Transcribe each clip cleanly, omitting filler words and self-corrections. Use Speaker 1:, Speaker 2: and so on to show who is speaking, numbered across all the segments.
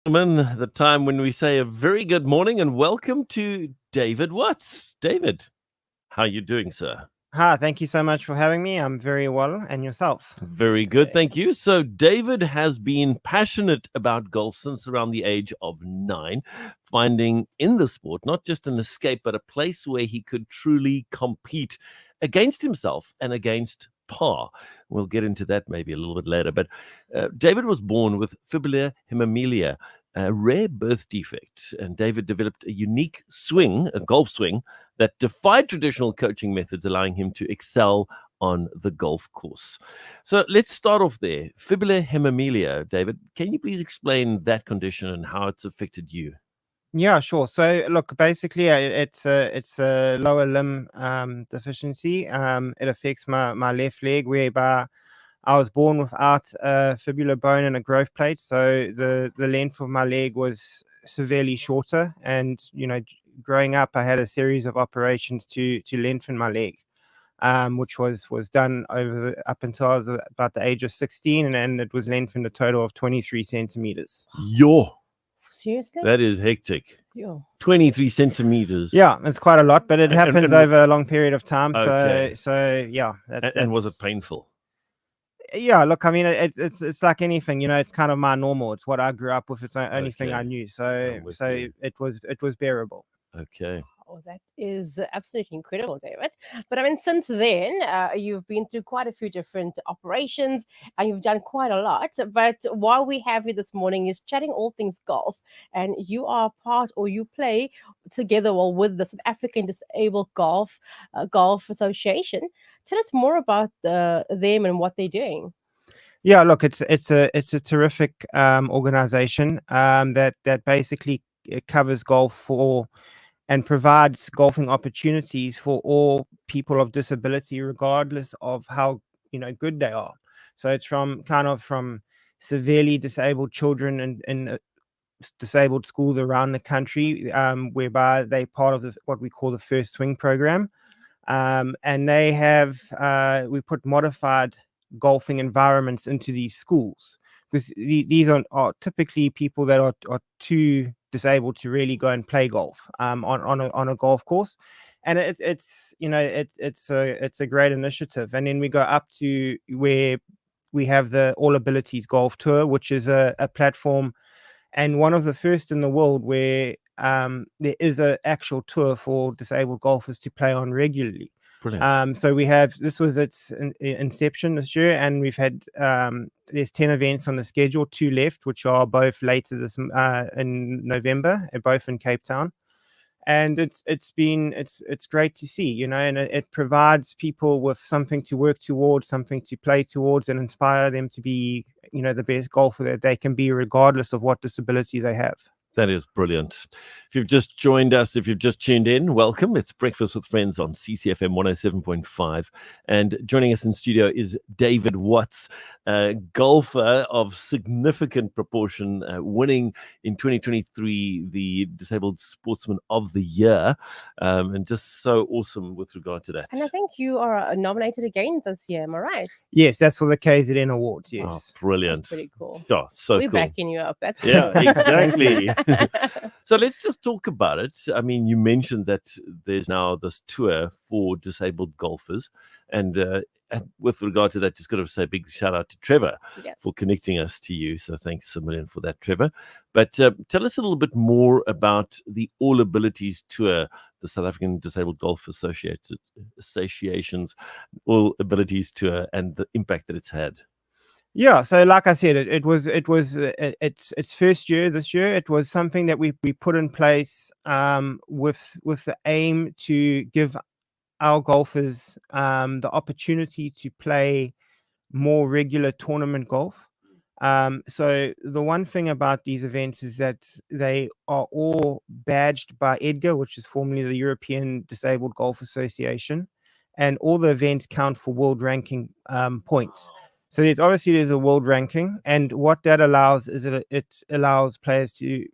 Speaker 1: Gentlemen, the time when we say a very good morning and welcome to David Watts. David, how are you doing, sir?
Speaker 2: Hi, thank you so much for having me. I'm very well. And yourself?
Speaker 1: Very good, thank you. So, David has been passionate about golf since around the age of 9, finding in the sport not just an escape, but a place where he could truly compete against himself and against par. We'll get into that maybe a little bit later. But David was born with fibular hemimelia, a rare birth defect, and David developed a unique swing, a golf swing, that defied traditional coaching methods, allowing him to excel on the golf course. So let's start off there. Fibular hemimelia, David, can you please explain that condition and how it's affected you?
Speaker 2: Yeah, sure. So, look, basically, it's a lower limb deficiency. It affects my left leg, whereby I was born without a fibular bone and a growth plate. So the length of my leg was severely shorter, and growing up, I had a series of operations to lengthen my leg. Which was done up until I was about the age of 16, and it was lengthened a total of 23 centimeters.
Speaker 1: Yo,
Speaker 3: Seriously?
Speaker 1: that is hectic.
Speaker 3: Yo.
Speaker 1: 23 centimeters.
Speaker 2: Yeah, it's quite a lot, but it happens over a long period of time.
Speaker 1: Okay.
Speaker 2: So yeah.
Speaker 1: And was it painful?
Speaker 2: Yeah, look, I mean, it's like anything, it's kind of my normal. It's what I grew up with. It's the only thing I knew. So
Speaker 1: you.
Speaker 2: it was bearable.
Speaker 1: Okay.
Speaker 3: Oh, that is absolutely incredible, David. But I mean, since then, you've been through quite a few different operations and you've done quite a lot. But while we have you this morning is chatting all things golf, and you are part, or you play together with the South African Disabled Golf Association. Tell us more about them and what they're doing.
Speaker 2: Yeah, look, it's a terrific organization that basically it covers golf for and provides golfing opportunities for all people of disability, regardless of how good they are. So it's from severely disabled children in disabled schools around the country, whereby they're part of what we call the First Swing program, and they have we put modified golfing environments into these schools, because these are typically people that are too disabled to really go and play golf on a golf course. And it's a great initiative. And then we go up to where we have the All Abilities Golf Tour, which is a platform and one of the first in the world where there is an actual tour for disabled golfers to play on regularly.
Speaker 1: Brilliant.
Speaker 2: So this was its inception this year, and we've had there's 10 events on the schedule, 2 left, which are both later this in November, both in Cape Town. And it's great to see, and it provides people with something to work towards, something to play towards, and inspire them to be the best golfer that they can be, regardless of what disability they have.
Speaker 1: That is brilliant. If you've just joined us, if you've just tuned in, welcome. It's Breakfast with Friends on CCFm 107.5. And joining us in studio is David Watts, a golfer of significant proportion, winning in 2023 the Disabled Sportsman of the Year. And just so awesome with regard to that.
Speaker 3: And I think you are nominated again this year, am I right?
Speaker 2: Yes, that's for the KZN Awards, yes.
Speaker 1: Oh, brilliant.
Speaker 3: That's pretty cool.
Speaker 1: Yeah, so
Speaker 3: We're
Speaker 1: cool.
Speaker 3: backing you up. That's
Speaker 1: Yeah, exactly. So let's just talk about it. I mean, you mentioned that there's now this tour for disabled golfers, and with regard to that, just got to say a big shout out to Trevor for connecting us to you. So thanks a million for that, Trevor. But tell us a little bit more about the All Abilities Tour, the South African Disabled Golf Association's All Abilities Tour, and the impact that it's had.
Speaker 2: Yeah, so like I said, it was its first year this year. It was something that we put in place with the aim to give our golfers the opportunity to play more regular tournament golf. So the one thing about these events is that they are all badged by EDGAR, which is formerly the European Disabled Golf Association, and all the events count for world ranking points. So there's a world ranking, and what that allows is it allows players to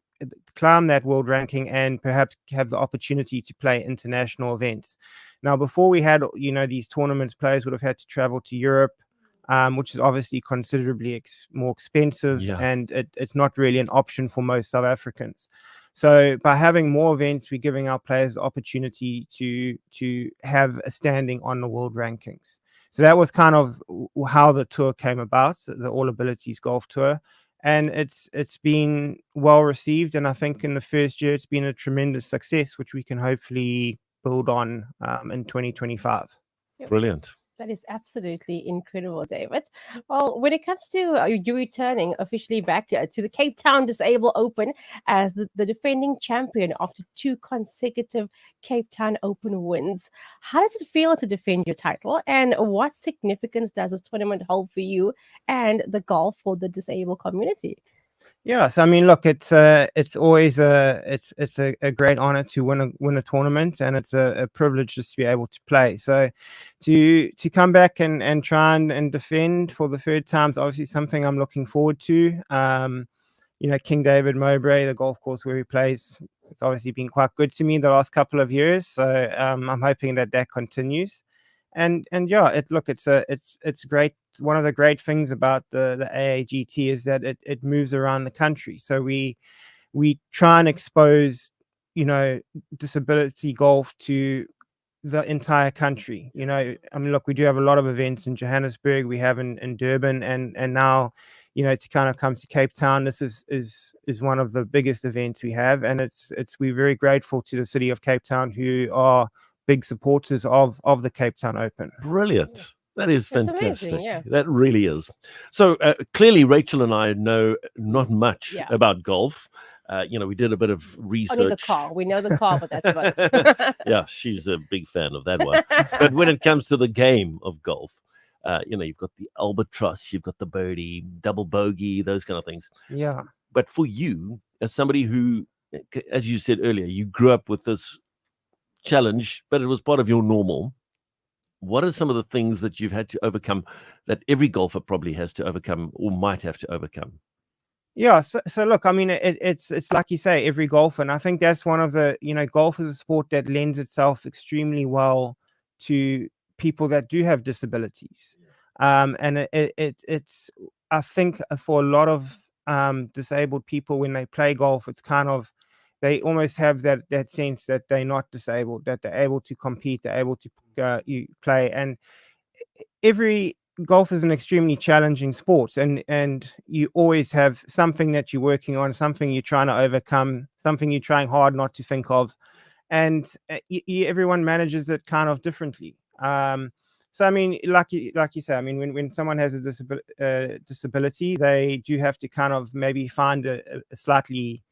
Speaker 2: climb that world ranking and perhaps have the opportunity to play international events. Now, before we had these tournaments, players would have had to travel to Europe, which is obviously considerably more expensive,
Speaker 1: Yeah.
Speaker 2: and it's not really an option for most South Africans. So by having more events, we're giving our players the opportunity to have a standing on the world rankings. So that was kind of how the tour came about, the All Abilities Golf Tour. And it's been well received. And I think in the first year, it's been a tremendous success, which we can hopefully build on in 2025.
Speaker 1: Brilliant.
Speaker 3: That is absolutely incredible, David. Well, when it comes to you returning officially back to the Cape Town Disabled Open as the defending champion after 2 consecutive Cape Town Open wins, how does it feel to defend your title, and what significance does this tournament hold for you and the golf for the disabled community?
Speaker 2: Yeah, so I mean, look, it's always a great honor to win a tournament, and it's a privilege just to be able to play. So to come back and try and defend for the third time is obviously something I'm looking forward to. King David Mowbray, the golf course where he plays, it's obviously been quite good to me the last couple of years. So I'm hoping that continues. And yeah, it's great. One of the great things about the AAGT is that it moves around the country. So we try and expose, disability golf to the entire country. I mean, look, we do have a lot of events in Johannesburg, we have in Durban, and now, to kind of come to Cape Town, this is one of the biggest events we have, and we're very grateful to the city of Cape Town, who are big supporters of the Cape Town Open.
Speaker 1: Brilliant. That is
Speaker 3: That's
Speaker 1: fantastic.
Speaker 3: amazing, yeah.
Speaker 1: That really is. So clearly, Rachel and I know not much about golf. We did a bit of research.
Speaker 3: Only the car. We know the car, but that's about it.
Speaker 1: Yeah, she's a big fan of that one. But when it comes to the game of golf, you've got the albatross, you've got the birdie, double bogey, those kind of things.
Speaker 2: Yeah.
Speaker 1: But for you, as somebody who, as you said earlier, you grew up with this challenge, but it was part of your normal. What are some of the things that you've had to overcome that every golfer probably has to overcome or might have to overcome?
Speaker 2: Yeah, so look, I mean, it's like you say, every golfer, and I think that's one of the, golf is a sport that lends itself extremely well to people that do have disabilities. And it's I think for a lot of disabled people, when they play golf, it's kind of, they almost have that sense that they're not disabled, that they're able to compete, they're able to play. And every golf is an extremely challenging sport, and you always have something that you're working on, something you're trying to overcome, something you're trying hard not to think of, and everyone manages it kind of differently. So I mean, like you say, I mean, when someone has a disability, they do have to kind of maybe find a slightly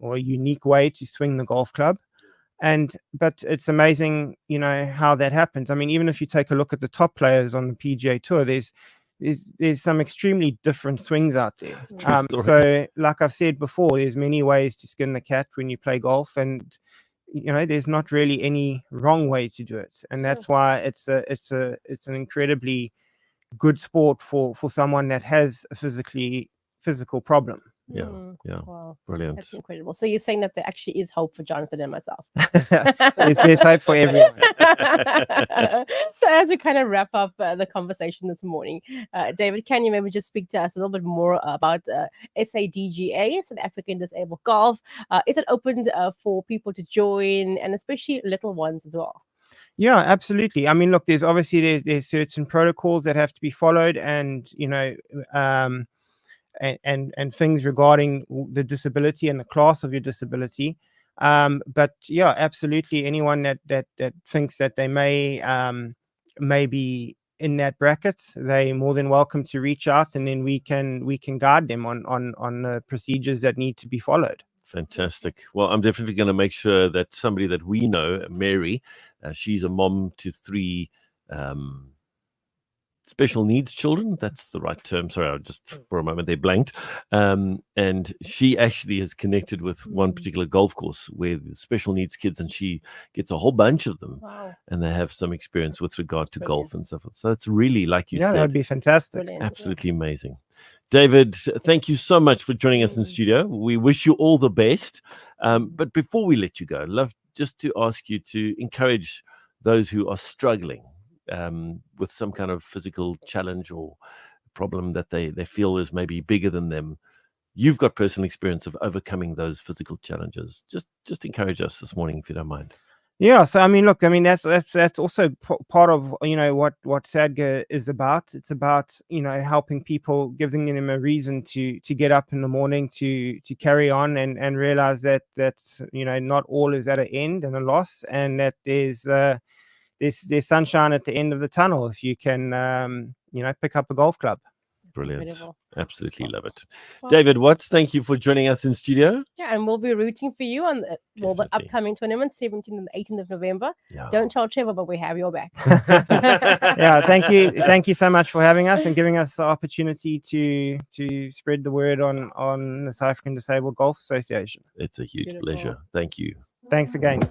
Speaker 2: or a unique way to swing the golf club. But it's amazing, how that happens. I mean, even if you take a look at the top players on the PGA Tour, there's some extremely different swings out there. So like I've said before, there's many ways to skin the cat when you play golf, and there's not really any wrong way to do it. And that's why it's an incredibly good sport for someone that has a physical problem.
Speaker 1: Yeah.
Speaker 3: Wow.
Speaker 1: Brilliant.
Speaker 3: That's incredible. So you're saying that there actually is hope for Jonathan and myself.
Speaker 2: There's hope for everyone.
Speaker 3: So as we kind of wrap up the conversation this morning, David, can you maybe just speak to us a little bit more about SADGA, South African Disabled Golf? Is it open for people to join, and especially little ones as well?
Speaker 2: Yeah, absolutely. I mean, look, there's certain protocols that have to be followed, and and things regarding the disability and the class of your disability. But yeah, absolutely, anyone that thinks that they may be in that bracket, they're more than welcome to reach out, and then we can guide them on the procedures that need to be followed.
Speaker 1: Fantastic. Well, I'm definitely going to make sure that somebody that we know, Mary, she's a mom to 3 special needs children. That's the right term. Sorry, I just for a moment they blanked. And she actually is connected with one particular golf course where the special needs kids, and she gets a whole bunch of them.
Speaker 3: Wow.
Speaker 1: And they have some experience with regard to golf and stuff. So it's really, like you said,
Speaker 2: that would be fantastic.
Speaker 3: Brilliant.
Speaker 1: Absolutely amazing. David, thank you so much for joining us in studio. We wish you all the best. But before we let you go, I'd love just to ask you to encourage those who are struggling with some kind of physical challenge or problem that they feel is maybe bigger than them. You've got personal experience of overcoming those physical challenges. Just encourage us this morning, if you don't mind.
Speaker 2: Yeah, so I mean, look, I mean that's also part of what Sadga is about. It's about helping people, giving them a reason to get up in the morning, to carry on, and realize that not all is at an end and a loss, and that there's sunshine at the end of the tunnel if you can pick up a golf club.
Speaker 1: Brilliant.
Speaker 3: Incredible.
Speaker 1: Absolutely love it.
Speaker 3: Well,
Speaker 1: David Watts, thank you for joining us in studio.
Speaker 3: Yeah, and we'll be rooting for you on the
Speaker 1: Definitely.
Speaker 3: upcoming tournament, 17th and 18th of November.
Speaker 1: Yeah.
Speaker 3: Don't tell Trevor, but we have your back.
Speaker 2: Yeah, thank you so much for having us and giving us the opportunity to spread the word on the South African Disabled Golf Association.
Speaker 1: It's a huge
Speaker 3: Beautiful.
Speaker 1: pleasure. Thank you.
Speaker 2: Thanks again.